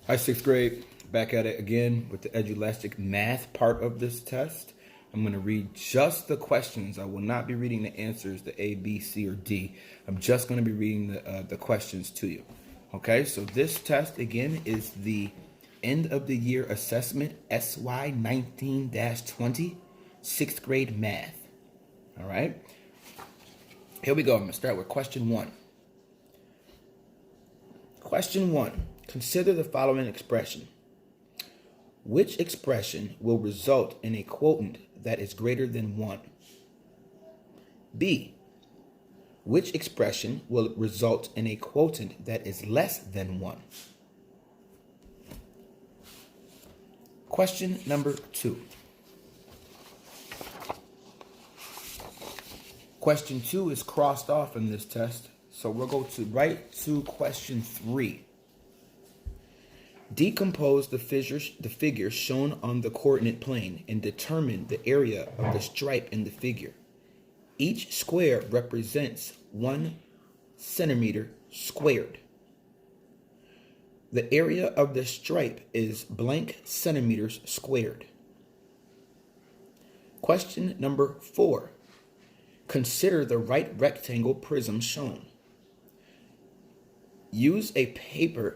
Hi, sixth grade. Back at it again with the Edulastic math part of this test. I'm going to read just the questions. I will not be reading the answers, the A, B, C, or D. I'm just going to be reading the questions to you. Okay, so this test again is the end of the year assessment SY 19-20, sixth grade math. All right, here we go. I'm going to start with question one. Question one, consider the following expression. Which expression will result in a quotient that is greater than 1? B. Which expression will result in a quotient that is less than 1? Question number 2. Question 2 is crossed off in this test, so we'll go right to question 3. Decompose the figure shown on the coordinate plane and determine the area of the stripe in the figure. Each square represents 1 centimeter squared. The area of the stripe is blank centimeters squared. Question number 4. Consider the right rectangle prism shown. Use paper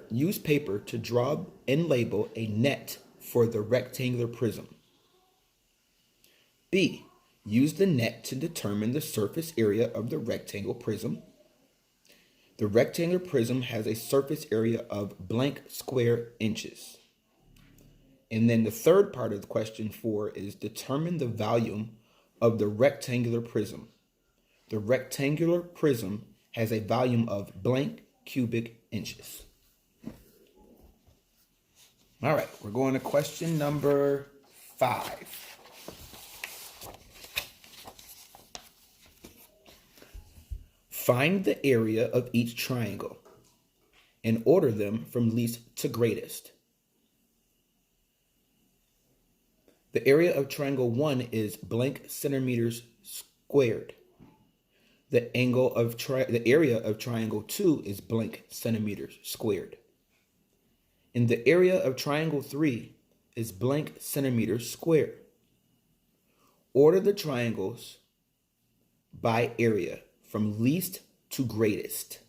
to draw and label a net for the rectangular prism. B. Use the net to determine the surface area of the rectangle prism. The rectangular prism has a surface area of blank square inches. And then the third part of question 4 is determine the volume of the rectangular prism. The rectangular prism has a volume of blank cubic inches. All right, we're going to question number 5. Find the area of each triangle and order them from least to greatest. The area of triangle 1 is blank centimeters squared. The area of triangle 2 is blank centimeters squared. And the area of triangle 3 is blank centimeters squared. Order the triangles by area from least to greatest.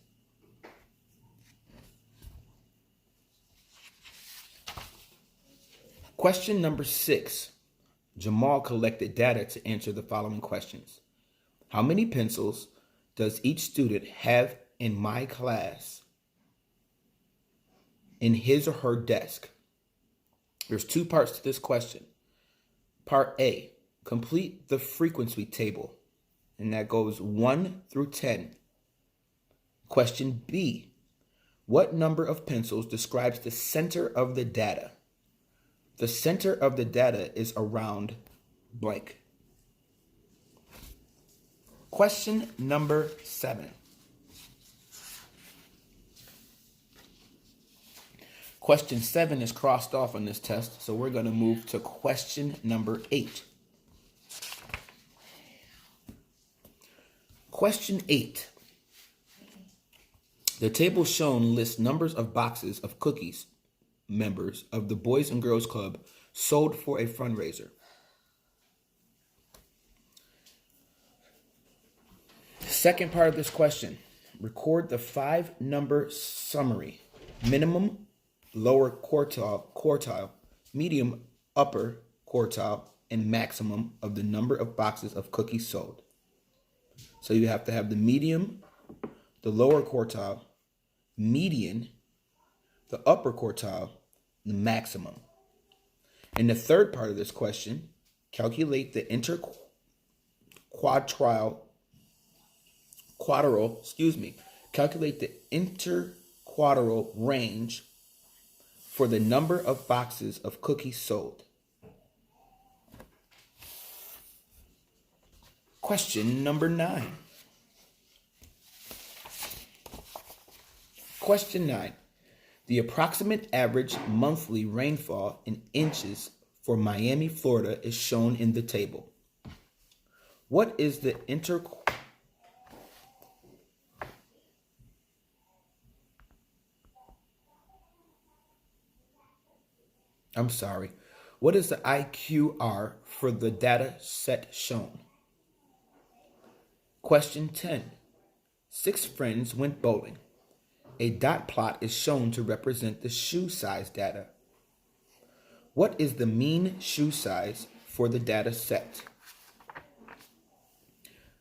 Question number 6. Jamal collected data to answer the following questions. How many pencils does each student have in my class in his or her desk? There's 2 parts to this question. Part A, complete the frequency table, and that goes 1 through 10. Question B, what number of pencils describes the center of the data? The center of the data is around blank. Question number 7. Question 7 is crossed off on this test, so we're going to move to question number 8. Question 8. The table shown lists numbers of boxes of cookies members of the Boys and Girls Club sold for a fundraiser. Second part of this question, record the 5-number summary. Minimum, lower quartile, medium, upper quartile, and maximum of the number of boxes of cookies sold. So you have to have the medium, the lower quartile, median, the upper quartile, the maximum. In the third part of this question, calculate the calculate the interquartile range for the number of boxes of cookies sold. Question number 9. Question 9. The approximate average monthly rainfall in inches for Miami, Florida is shown in the table. What is the I'm sorry. What is the IQR for the data set shown? Question 10. 6 friends went bowling. A dot plot is shown to represent the shoe size data. What is the mean shoe size for the data set?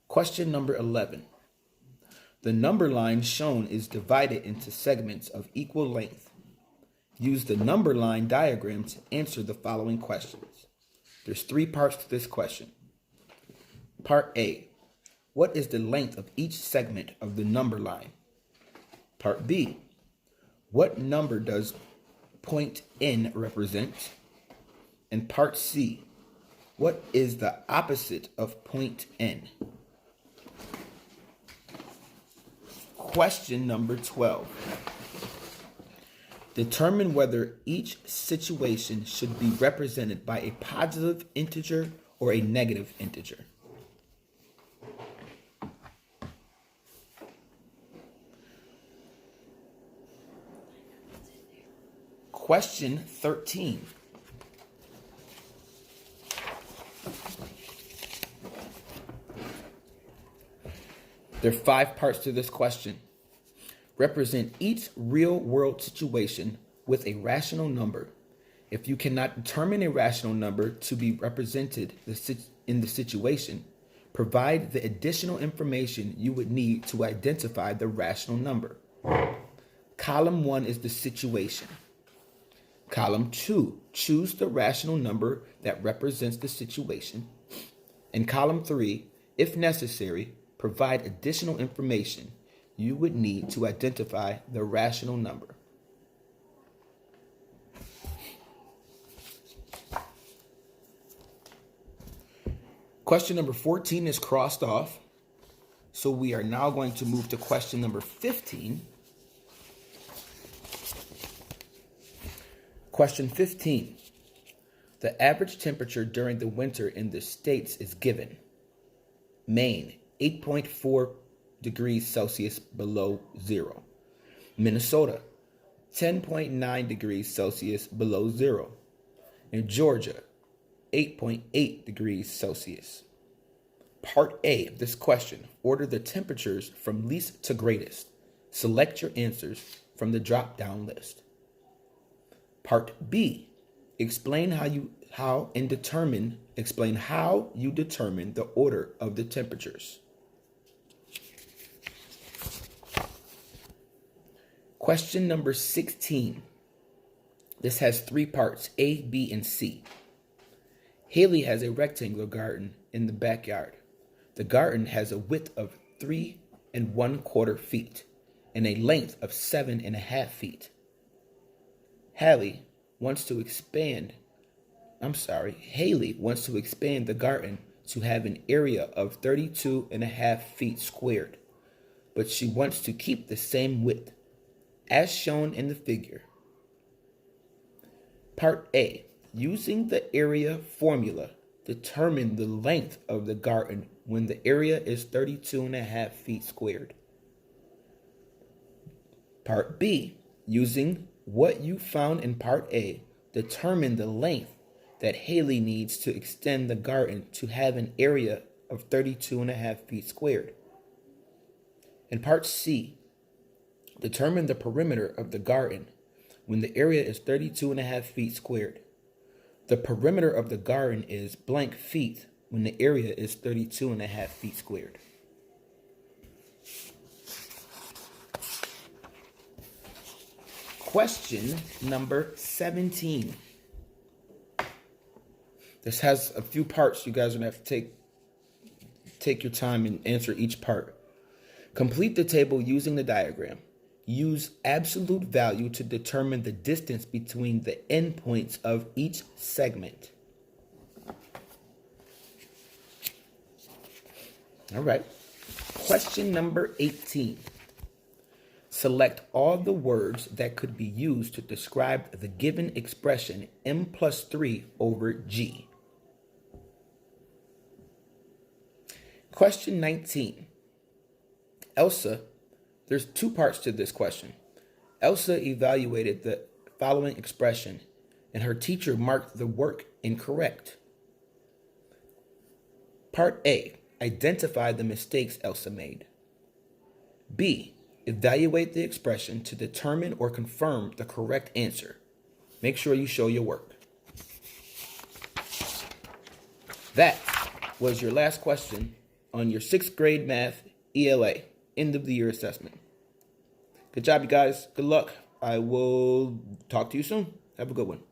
Question number 11. The number line shown is divided into segments of equal length. Use the number line diagram to answer the following questions. There's 3 parts to this question. Part A. What is the length of each segment of the number line? Part B. What number does point N represent? And part C. What is the opposite of point N? Question number 12. Determine whether each situation should be represented by a positive integer or a negative integer. Question 13. There are 5 parts to this question. Represent each real-world situation with a rational number. If you cannot determine a rational number to be represented in the situation, provide the additional information you would need to identify the rational number. Column 1 is the situation. Column 2, choose the rational number that represents the situation. And column 3, if necessary, provide additional information you would need to identify the rational number. Question number 14 is crossed off, so we are now going to move to question number 15. Question 15. The average temperature during the winter in the States is given. Maine, 8.4 degrees Celsius below zero. Minnesota, 10.9 degrees Celsius below zero. And Georgia, 8.8 degrees Celsius. Part A of this question, order the temperatures from least to greatest. Select your answers from the drop-down list. Part B, explain how you determine the order of the temperatures. Question number 16. This has 3 parts, A, B, and C. Haley has a rectangular garden in the backyard. The garden has a width of 3 1/4 feet and a length of 7.5 feet. Haley wants to expand the garden to have an area of 32.5 feet squared, but she wants to keep the same width, as shown in the figure. Part A, using the area formula, determine the length of the garden when the area is 32.5 feet squared. Part B, using what you found in Part A, determine the length that Haley needs to extend the garden to have an area of 32.5 feet squared. In Part C, determine the perimeter of the garden when the area is 32.5 feet squared. The perimeter of the garden is blank feet when the area is 32.5 feet squared. Question number 17. This has a few parts. You guys are going to have to take your time and answer each part. Complete the table using the diagram. Use absolute value to determine the distance between the endpoints of each segment. All right. Question number 18. Select all the words that could be used to describe the given expression m plus 3 over g. Question 19. Elsa, there's 2 parts to this question. Elsa evaluated the following expression and her teacher marked the work incorrect. Part A, identify the mistakes Elsa made. B, evaluate the expression to determine or confirm the correct answer. Make sure you show your work. That was your last question on your 6th grade math ELA, end of the year assessment. Good job, you guys. Good luck. I will talk to you soon. Have a good one.